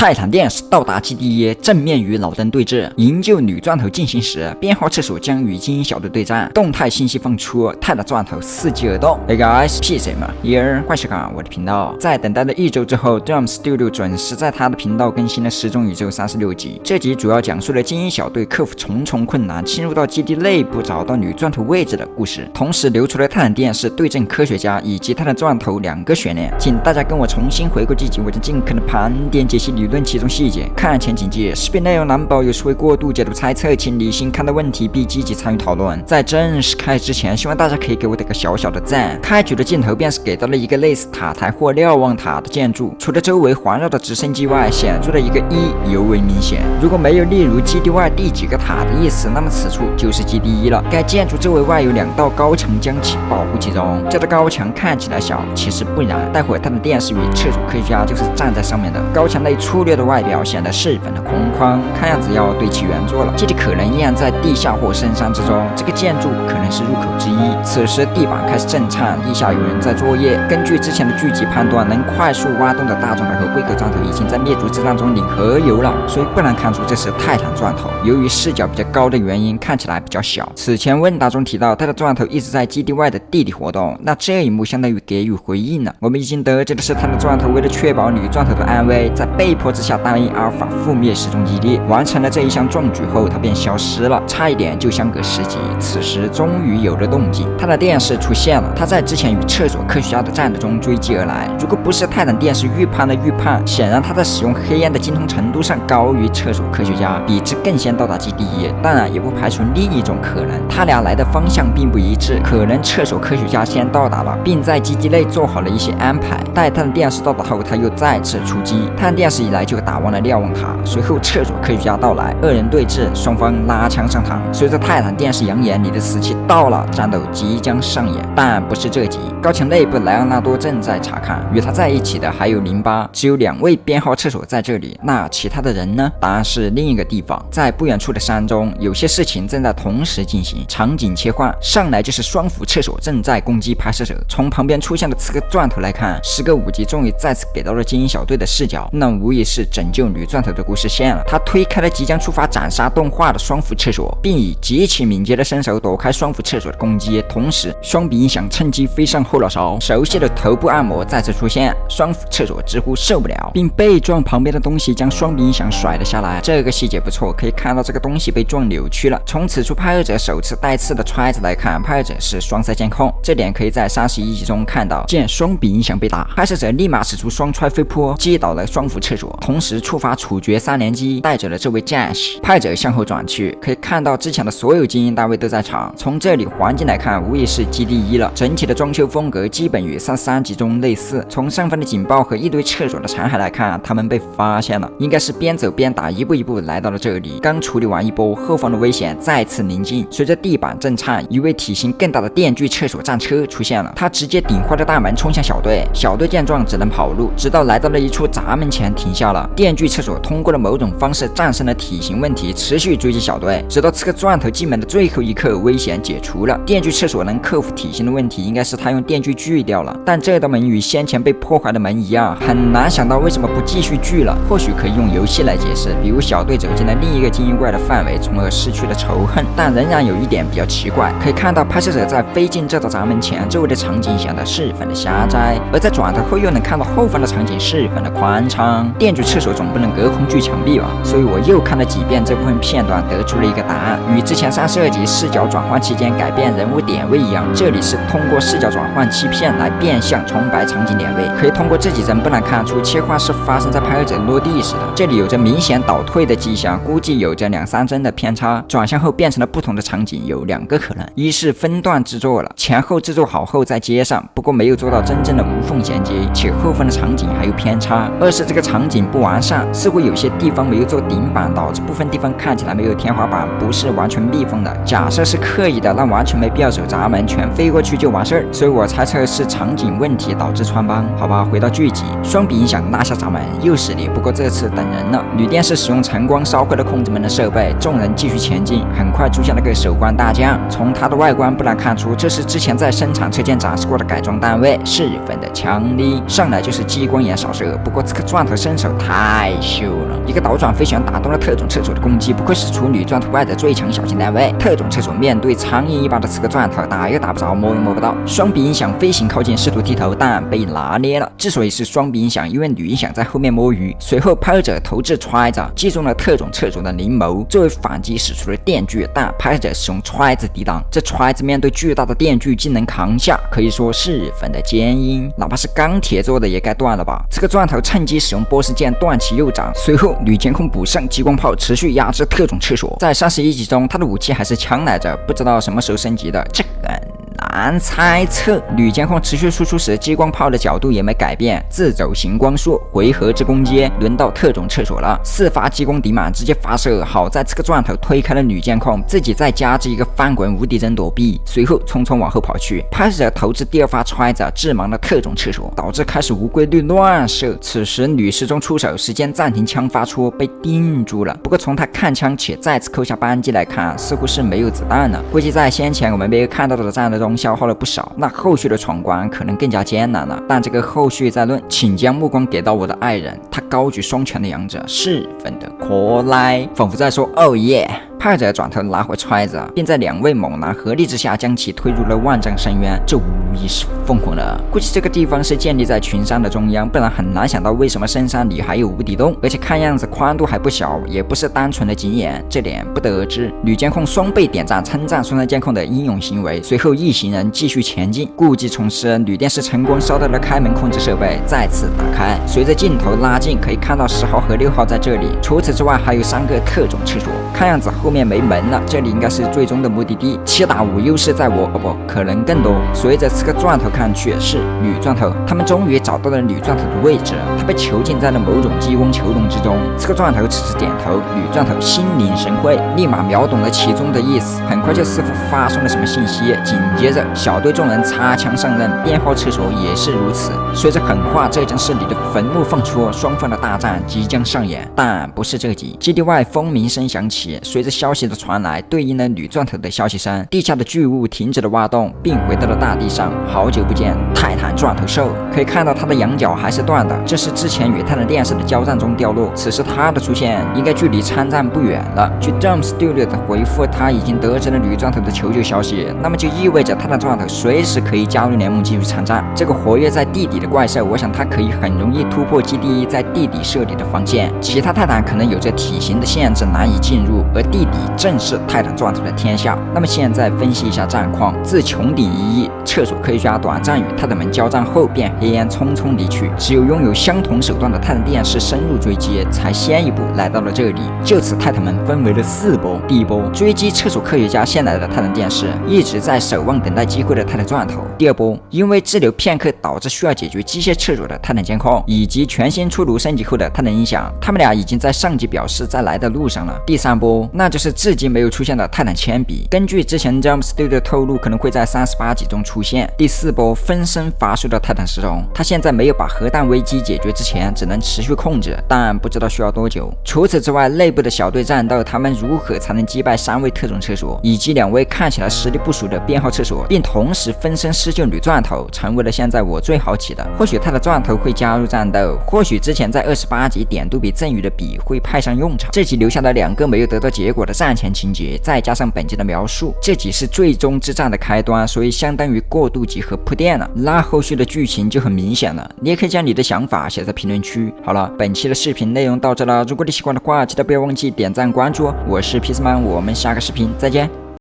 泰坦电视到达基地，正面与老登对峙，营救女钻头进行时，编号厕所将与精英小队对战。动态信息放出，泰坦钻头伺机而动。Hey guys，PC 们 here， 怪兽港我的频道。在等待了1周之后 ，Drum Studio 准时在他的频道更新了《失踪宇宙》36集。这集主要讲述了精英小队克服重重困难，侵入到基地内部找到女钻头位置的故事，同时流出了泰坦电视对阵科学家以及泰坦钻头2个悬念。请大家跟我重新回顾这集，我将尽可能盘点解析理论其中细节。看前请记，视频内容难保有失为过度解读猜测，请理性看待问题并积极参与讨论。在正式开始之前，希望大家可以给我点个小小的赞。开局的镜头便是给到了一个类似塔台或瞭望塔的建筑，除了周围环绕的直升机外，显著的一个1尤为明显。如果没有例如基地外第几个塔的意思，那么此处就是基地1了。该建筑周围外有2道高墙将其保护其中，这道高墙看起来小，其实不然。待会他的电视与厕所科学家就是站在上面的。高墙内粗略的外表显得十分的空旷，看样子要对其原作了。基地可能依然在地下或深山之中，这个建筑可能是入口之一。此时地板开始震颤，地下有人在作业。根据之前的剧集判断，能快速挖洞的大钻头和龟壳钻头已经在灭族之战中领河油了，所以不难看出这是泰坦钻头。由于视角比较高的原因，看起来比较小。此前问答中提到泰坦钻头一直在基地外的地里活动，那这一幕相当于给予回应了。我们已经得知的是，泰坦钻头为了确保女钻头的安危，在被迫之下答应阿尔法覆灭失踪基地。完成了这一项壮举后，他便消失了，差一点就相隔10集。此时终于有了动静，他的电视出现了。他在之前与厕所科学家的战斗中追击而来。如果不是泰坦电视预判的预判，显然他在使用黑暗的精通程度上高于厕所科学家，比之更先到达基地1。当然，也不排除另一种可能，他俩来的方向并不一致，可能厕所科学家先到达了，并在基地内做好了一些安排。待泰坦电视到达后，他又再次出击。泰坦电视一来就打完了瞭望塔，随后厕所科学家到来，2人对峙，双方拉枪上膛。随着泰坦电视扬言你的时期到了，战斗即将上演。但不是这集，高墙内部莱昂纳多正在查看，与他在一起的还有08，只有2位编号厕所在这里。那其他的人呢？答案是另一个地方，在不远处的山中，有些事情正在同时进行。场景切换，上来就是双斧厕所正在攻击拍摄者。从旁边出现的刺客钻头来看，时隔5集终于再次给到了精英小队的视角，那无疑是拯救女钻头的故事线了。他推开了即将触发斩杀动画的双斧厕所，并以极其敏捷的身手躲开双斧厕所的攻击，同时双臂音响趁机飞上后脑勺。熟悉的头部按摩再次出现，双斧厕所几乎受不了，并被撞旁边的东西将双臂音响甩了下来。这个细节不错，可以看到这个东西被撞扭曲了。从此处拍摄者首次带刺的揣子来看，拍摄者是双塞监控，这点可以在31集中看到。见双臂音响被打，拍摄者立马使出双踹飞扑击倒了双斧厕所，同时触发处决3连击，带走了这位战士。拍者向后转去，可以看到之前的所有精英单位都在场。从这里环境来看，无疑是基地1了。整体的装修风格基本与33集中类似。从上方的警报和一堆厕所的残骸来看，他们被发现了，应该是边走边打，一步一步来到了这里。刚处理完一波，后方的危险再次临近。随着地板震颤，一位体型更大的电锯厕所战车出现了，他直接顶坏了大门，冲向小队。小队见状只能跑路，直到来到了一处闸门前停下了。电锯厕所通过了某种方式战胜了体型问题，持续追击小队，直到刺客钻头进门的最后一刻，危险解除了。电锯厕所能克服体型的问题，应该是他用电锯锯掉了。但这道门与先前被破坏的门一样，很难想到为什么不继续锯了。或许可以用游戏来解释，比如小队走进了另一个精英怪的范围，从而失去了仇恨。但仍然有一点比较奇怪，可以看到拍摄者在飞进这道闸门前，周围的场景显得十分的狭窄，而在转头后又能看到后方的场景十分的宽敞。电锯厕所总不能隔空锯墙壁吧？所以我又看了几遍这部分片段，得出了一个答案，与之前32集视角转换期间改变人物点位一样，这里是通过视角转换欺骗来变相重摆场景点位。可以通过这几帧不难看出，切换是发生在拍摄者落地时的，这里有着明显倒退的迹象，估计有着2-3帧的偏差。转向后变成了不同的场景，有2个可能：一是分段制作了，前后制作好后再接上，不过没有做到真正的无缝衔接，且后方的场景还有偏差；二是这个场景不完善，似乎有些地方没有做顶板，导致部分地方看起来没有天花板，不是完全密封的。假设是刻意的，那完全没必要走闸门，全飞过去就完事儿。所以我猜测是场景问题导致穿帮。好吧，回到剧集，双臂音响拉下闸门，又是你，不过这次等人了。女电视使用晨光烧毁了控制门的设备，众人继续前进。很快出现了个守关大将，从它的外观不难看出，这是之前在生产车间展示过的改装单位，十分的强力。上来就是激光眼扫射，不过这个钻头身手手太秀了，一个倒转飞旋打动了特种厕所的攻击，不愧是处女钻头外的最强小型单位。特种厕所面对苍蝇一般的刺客钻头，打又打不着，摸又摸不到。双臂音响飞行靠近，试图剃头，但被拿捏了。之所以是双臂音响，因为女音响在后面摸鱼。随后拍者投掷揣子，击中了特种厕所的灵眸。作为反击，使出了电锯，但拍者使用揣子抵挡。这揣子面对巨大的电锯，竟能扛下，可以说十分的坚硬，哪怕是钢铁做的也该断了吧。这个钻头趁机使用波斯剑断其右掌，随后女监控补上激光炮，持续压制特种厕所。在31集中，他的武器还是枪来着，不知道什么时候升级的，这很难猜测。女监控持续输出时，激光炮的角度也没改变，自走型光束，回合制攻击。轮到特种厕所了，4发激光抵满，直接发射。好在这个钻头推开了女监控，自己再加之一个翻滚无敌针躲避，随后匆匆往后跑去。拍摄者投掷第2发揣子，致盲了特种厕所，导致开始无规律乱射。此时女失踪出手，时间暂停，枪发出，被定住了。不过从他看枪且再次扣下扳机来看，似乎是没有子弹了。估计在先前我们没有看到的战斗中消耗了不少，那后续的闯关可能更加艰难了。但这个后续再论，请将目光给到我的爱人，他高举双拳的样子十分的可爱，仿佛在说哦耶。拍者转头拿回揣子，并在2位猛男合力之下将其推入了万丈深渊，这无疑是疯狂了。估计这个地方是建立在群山的中央，不然很难想到为什么深山里还有无底洞，而且看样子宽度还不小，也不是单纯的景眼，这点不得而知。女监控双倍点赞称赞孙山监控的英勇行为，随后一行人继续前进，故技重施，女电视成功烧到了开门控制设备，再次打开。随着镜头拉近，可以看到10号和6号在这里，除此之外还有3个特种厕所，看样子后面没门了，这里应该是最终的目的地。7打5优势在我，不，可能更多。随着这个钻头看去是女钻头，他们终于找到了女钻头的位置，她被囚禁在了某种激光球笼之中。这个钻头只是点头，女钻头心领神会，立马秒懂了其中的意思，很快就似乎发送了什么信息。紧接着小队众人擦枪上任，编号厕所也是如此。随着狠话这件事里的坟墓放出，双方的大战即将上演，但不是这集。基地外蜂鸣声响起，随着消息的传来，对应了女钻头的消息声，地下的巨物停止了挖洞，并回到了大地上。好久不见，泰坦钻头兽！可以看到它的羊角还是断的，这是之前与泰坦电视的交战中掉落。此时它的出现应该距离参战不远了。据 Drum Studio 的回复，他已经得知了女钻头的求救消息，那么就意味着泰坦钻头随时可以加入联盟继续参战。这个活跃在地底的怪兽，我想它可以很容易突破基地在地底设立的防线，其他泰坦可能有着体型的限制难以进入，而地底正是泰坦钻头的天下。那么现在分析一下战况，自穹顶一役，厕所科学家短暂与泰坦们交战后便黑烟匆匆离去，只有拥有相同手段的泰坦电视深入追击，才先一步来到了这里。就此泰坦们分为了4波，第1波追击厕所科学家先来的泰坦电视，一直在守望等待机会的泰坦钻头。第2波因为滞留片刻导致需要解决机械厕所的泰坦监控，以及全新出炉升级后的泰坦音响，他们俩已经在上集表示在来的路上了。第3波那就是至今没有出现的泰坦铅笔，根据之前 Jump Studio 透露，可能会在38集中出现。第4波分身发射到泰坦时钟，他现在没有把核弹危机解决之前，只能持续控制，但不知道需要多久。除此之外，内部的小队战斗，他们如何才能击败3位特种厕所，以及2位看起来实力不俗的编号厕所，并同时分身施救女钻头，成为了现在我最好奇的。或许他的钻头会加入战斗，或许之前在28集点度比赠予的笔会派上用场。这集留下了2个没有得到结果的战前情节，再加上本集的描述，这集是最终之战的开端，所以相当于过渡集和铺垫了，那后续的剧情就很明显了。你也可以将你的想法写在评论区。好了，本期的视频内容到这了，如果你喜欢的话，记得不要忘记点赞关注。我是 Peaceman， 我们下个视频再见。